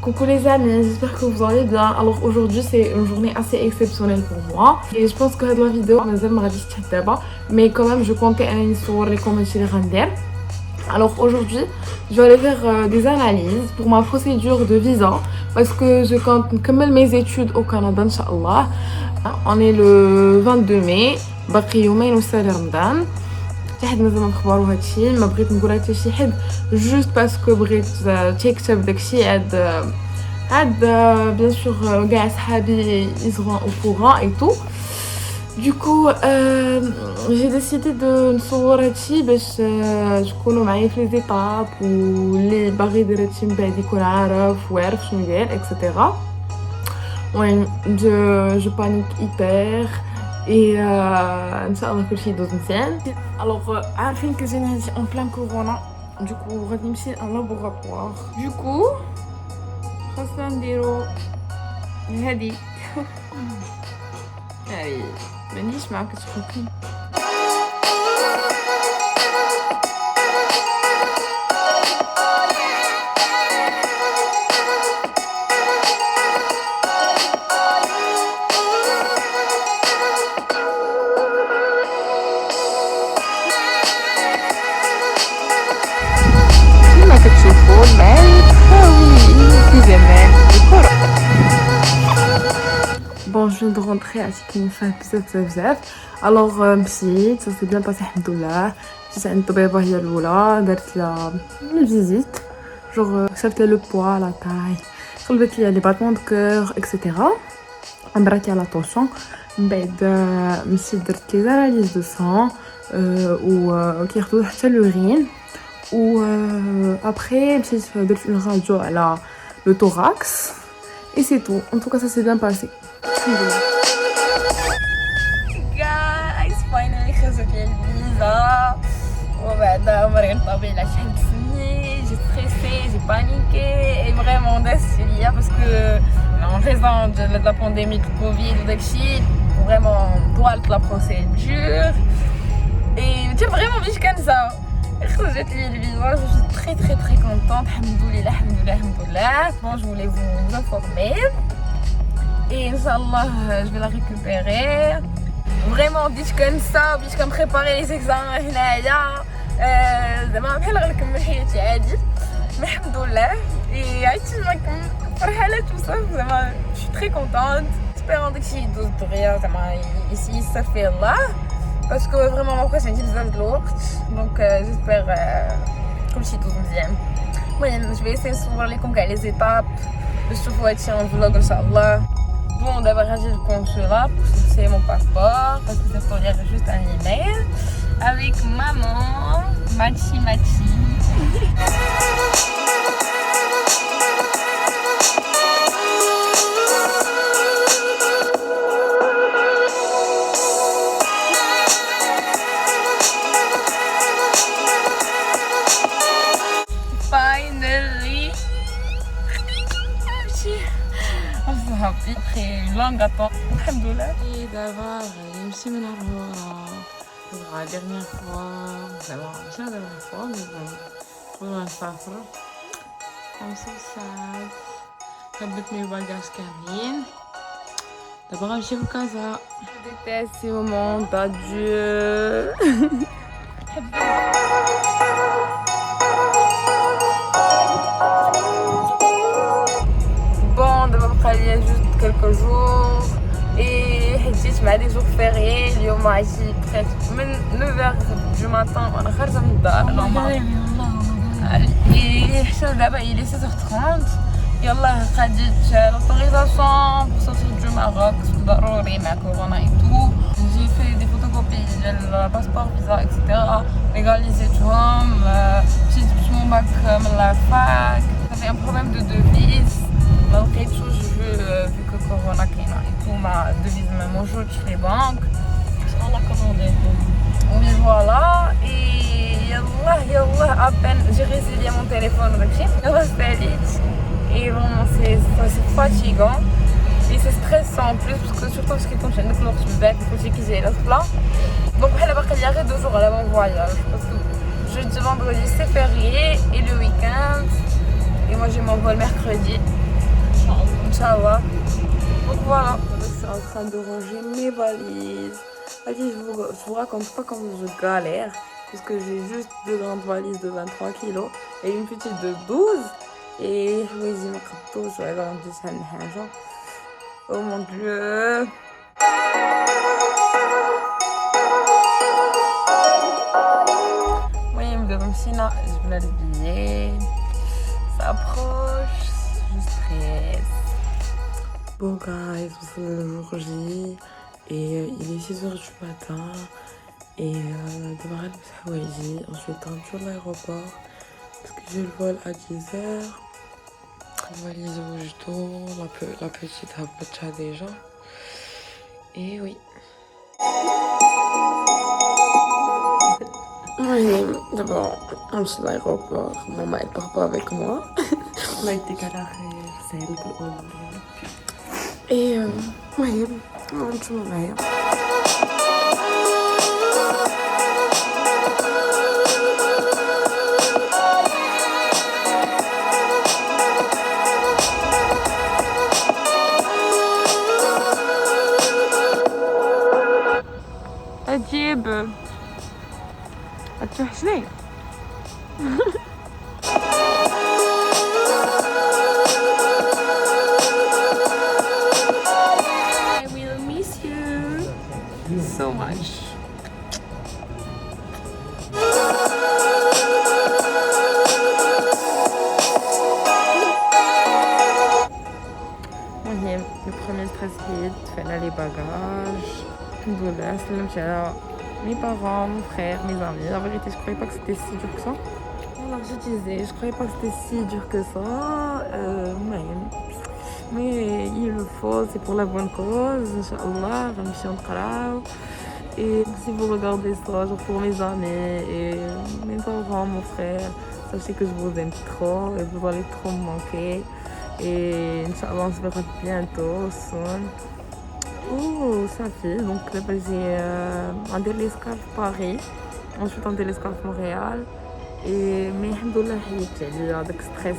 Coucou les amis, j'espère que vous allez bien. Alors aujourd'hui c'est une journée assez exceptionnelle pour moi et je pense que la vidéo mais quand même je comptais les commentaires. Alors aujourd'hui je vais aller faire des analyses pour ma procédure de visa parce que je compte commencer mes études au Canada Inch'Allah. On est le 22 mai, باقي يومين وسالي رمضان. حد مازال ما مخبرو هادشي ما بغيت نقول حتى شي حد جوست باسكو بغيت تيكتب داكشي عاد bien sûr كاع صحابي ils seront au courant et tout. Du coup j'ai décidé de نصور هادشي باش تكونوا معايا في لي زيتاب واللي باغي يدير هادشي من بعد يكون عارف ويعرف شنو يدير اكسيتيرا. Ouais, je panique hyper et Inch'Allah كل شي يدوز مزيان. Alors عارفين que جينا هادشي en plein corona. Du coup غادي نمشي en laboratoire. Du coup خاصنا نديرو هادي. هاي مانيش معاك تفكري. Bon, je viens de rentrer à Bzaf. Alors, مشيت, ça s'est bien passé, alhamdoulilah. J'ai عند الطبيبة هي الأولى, درت لها une visite. Genre, شفت le poids, la taille. قلبت لي les battements de cœur, etc. عمرتي على tension. من بعد مشيت درت لي analyses de sang وكياخدو حتى l'urine. Ou après, j'ai fait une radio à le thorax et c'est tout. En tout cas, ça s'est bien passé. Guys, finally خرجت لي الفيزا وبعد مريض طبيعي شحال سني j'ai stressé, j'ai paniqué et vraiment دازت ليا parce que en raison de la pandémie de Covid وداكشي vraiment طوالت la procédure et j'ai vraiment vu كنسى خرجت لي الفيزا. Je suis très contente. Alhamdoulilah. Bon, je voulais vous informer. Et Inch'Allah, je vais la récupérer. Vraiment, dit comme ça, je vais préparer les examens هنايا. زعما بحال غنكمل حياتي عادي. Alhamdoulilah. Et عيطت معكم فرحانة بصح زعما je suis très contente. J'espère que شي يدوز دغيا زعما يسافي الله. Parce que vraiment après j'ai besoin de l'eau donc j'espère que le site est bien. Moi je vais essayer de voir les étapes de ce voici un vlog inchallah. Bon d'abord j'ai le consulat pour c'est mon passeport parce que c'est pour lire juste un email avec maman Machi. Après une longue attente, alhamdoulilah. Et d'abord, je me suis la dernière fois, c'est la dernière fois, mais bon, pour l'instant, I'm so sad. حبيت mes bagages كاملين. d'abord نمشي لكازا. Je déteste ces moments d'adieu. Il y a juste quelques jours et j'ai مع des jours fériés. اليوم عشي presque من 9h du matin وانا خارجه من الدار حتى دابا il est 16h30. يلا خديت l'autorisation pour sortir du Maroc ضروري مع كورونا et tout. J'ai fait des photocopies ديال الباسبور فيزا etc. ليغاليزيتهم مشيت من باك من الفاك. J'avais un problème de devise. ما لقيتوش vu que corona كاينه et tout ma devise ما موجودش في banque. الله كوموندي. Oui voilà et يلا à peine j'ai résilié mon téléphone وداكشي يلا ساليت et vraiment c'est fatigant et c'est stressant en plus parce que surtout parce que كنت عندك الوقت بزاف كلشي كيجي على الطلا donc بحال باقي ليا غير 2 jours على mon voyage parce que jeudi vendredi c'est férié et le week-end et moi j'ai mon vol mercredi. Inch'Allah. Donc voilà, je suis en train de ranger mes valises. Vas-y, je vous raconte pas comme je galère, puisque j'ai juste 2 grandes valises de 23 kilos et une petite de 12. Et حوايجي ما قدوش وعلى غندي شحال من حاجة. Oh mon dieu. المهم دابا مشينا جبنا البيي. Ça approche, je stresse. Bon guys, c'est le jour J et il est 6h du matin et دابا غنلبس حوايجي ensuite غنمشيو l'aéroport parce que j'ai le vol à 10h. La valise rouge d'eau, la petite habocha déjà. Et oui. Oui, d'abord, on est à l'aéroport. Maman, elle part pas avec moi. On a été galéré, c'est elle qui et oui, on est معايا. أجيب هتوحشني. I will miss you so much. المهم le premier stress vite, فعلا les bagages. Alhamdoulilah, سلمت على mes parents, mon frère, mes amis. La vérité, je croyais pas que c'était si dur que ça. Alors je disais, je croyais pas que c'était si dur que ça. Mais il le faut, c'est pour la bonne cause. Inch'Allah, غنمشيو نقراو. Et si vous regardez ça, genre pour mes amis et mes parents, mon frère, sachez que je vous aime trop et vous allez trop me manquer. Et Inch'Allah, on se verra bientôt, soon. Oh, ça fait. Donc là, j'ai un délescale Paris, ensuite un délescale Montréal. Et mais alhamdoulilah, avec le stress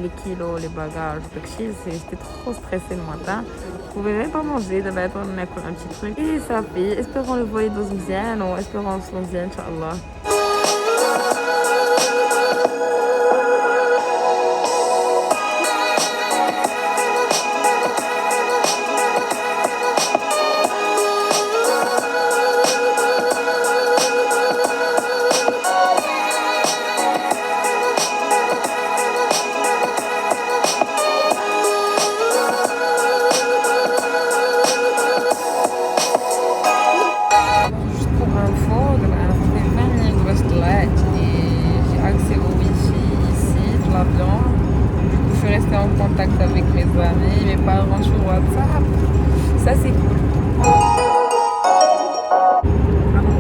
les kilos, les bagages, j'étais trop stressée le matin. Je pouvais même pas manger, d'abord on a un petit truc. Et ça fait. Espérons le voyer 12 bien ou espérons se bien, Inch'Allah. En contact avec mes amis, mes parents sur WhatsApp. Ça, c'est cool.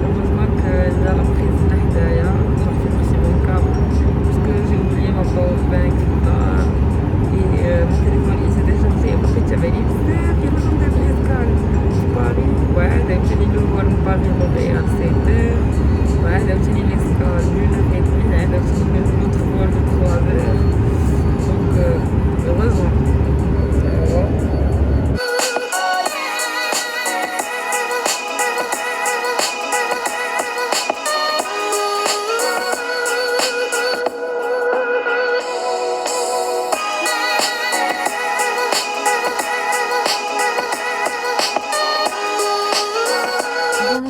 Heureusement que j'ai la prise de l'Ahdaïa. J'ai fait aussi mon câble. Parce que j'ai oublié ma powerbank. Et mon téléphone, il s'est déchargé. En fait, j'avais dit, il y a le de l'escale. Paris. Ouais, d'habitude, le vol Paris-Montréal, 7h. Ouais, d'habitude, l'escale, 1h30. D'habitude, l'autre vol de 3h. Donc, heureusement.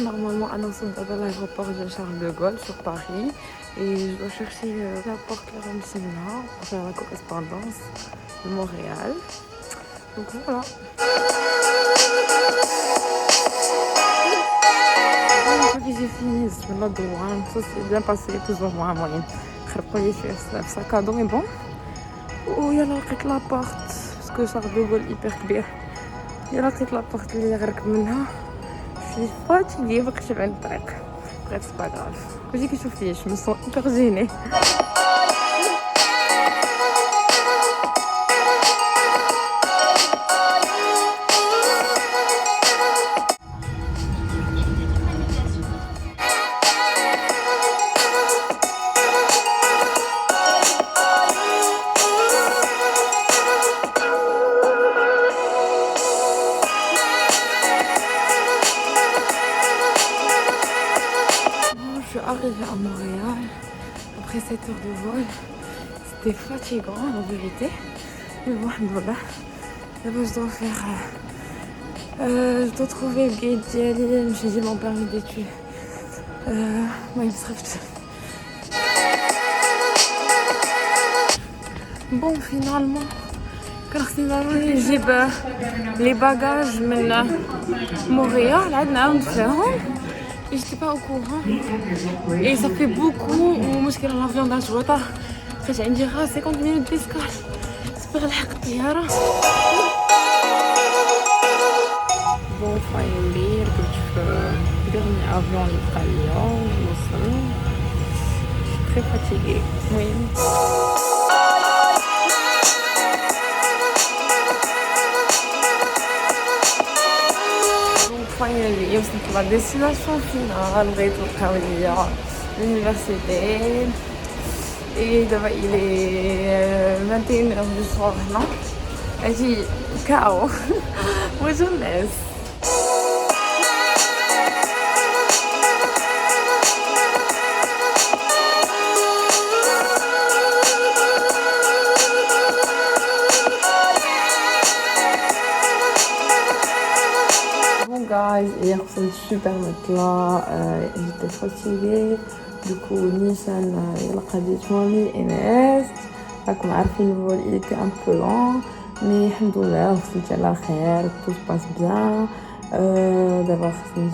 Normalement, annoncé dans l'aéroport de Charles de Gaulle sur Paris. Et je dois chercher la porte Ramsina pour faire la correspondance de Montréal. Donc voilà. J'ai fini, je me droit. Ça s'est bien passé, plus ou moins moyenne. Je suis un sac à dos, mais bon. Oh, il y a la porte. Parce que Charles de Gaulle hyper كبير. Il y a la porte اللي غرك منها. Je suis fatiguée, donc je vais le track. Bref, c'est pas grave. Je me sens hyper gênée. arrivée à Montréal après 7 heures de vol. C'était fatigant en vérité. Mais bon, alhamdoulilah. D'abord, je dois faire. Je dois trouver le gate d'Yali. J'ai dit mon permis d'études. Moi, il me serait. Bon, finalement, j'ai les bagages de Montréal. Et j'étais pas au courant. Et ça fait beaucoup. Ou je l'avion dans le retard. J'ai dit 50 minutes d'escale. J'espère que je vais Bon, finally, le dernier avion italien. Je suis très fatiguée. Oui. Finally, c'est la destination finale, l'université. Et il est 21h du soir, non? Et j'ai chaos. Moi, je laisse. Guys, hier c'est super matelas, j'étais fatiguée. Du coup, Nissan il a dit Mami Enes. Comme le vol il était un peu lent, mais alhamdoulilah, c'était la khair, tout se passe bien. D'abord, c'est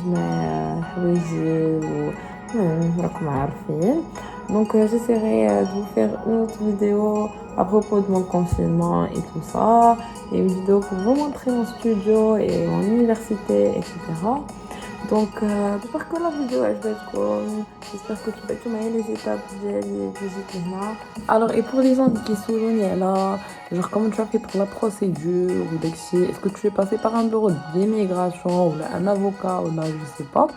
donc j'essaierai de vous faire une autre vidéo à propos de mon confinement et tout ça, et une vidéo pour vous montrer mon studio et mon université, etc. Donc j'espère que la vidéo elle va être j'espère que tu vas trouver les étapes de visite là. Alors, et pour les gens qui sont là, genre comment tu as fait pour la procédure ou est-ce que tu es passé par un bureau d'immigration ou un avocat ou là je sais pas.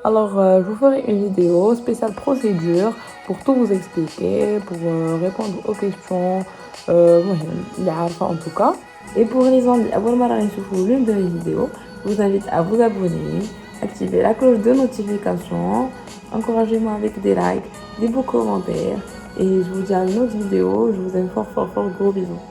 Alors je vous ferai une vidéo spéciale procédure pour tout vous expliquer, pour répondre aux questions, en tout cas. Et pour les gens qui ont l'une de mes vidéos, je vous invite à vous abonner, activer la cloche de notification, encouragez-moi avec des likes, des beaux commentaires. Et je vous dis à une autre vidéo, je vous aime fort, gros bisous.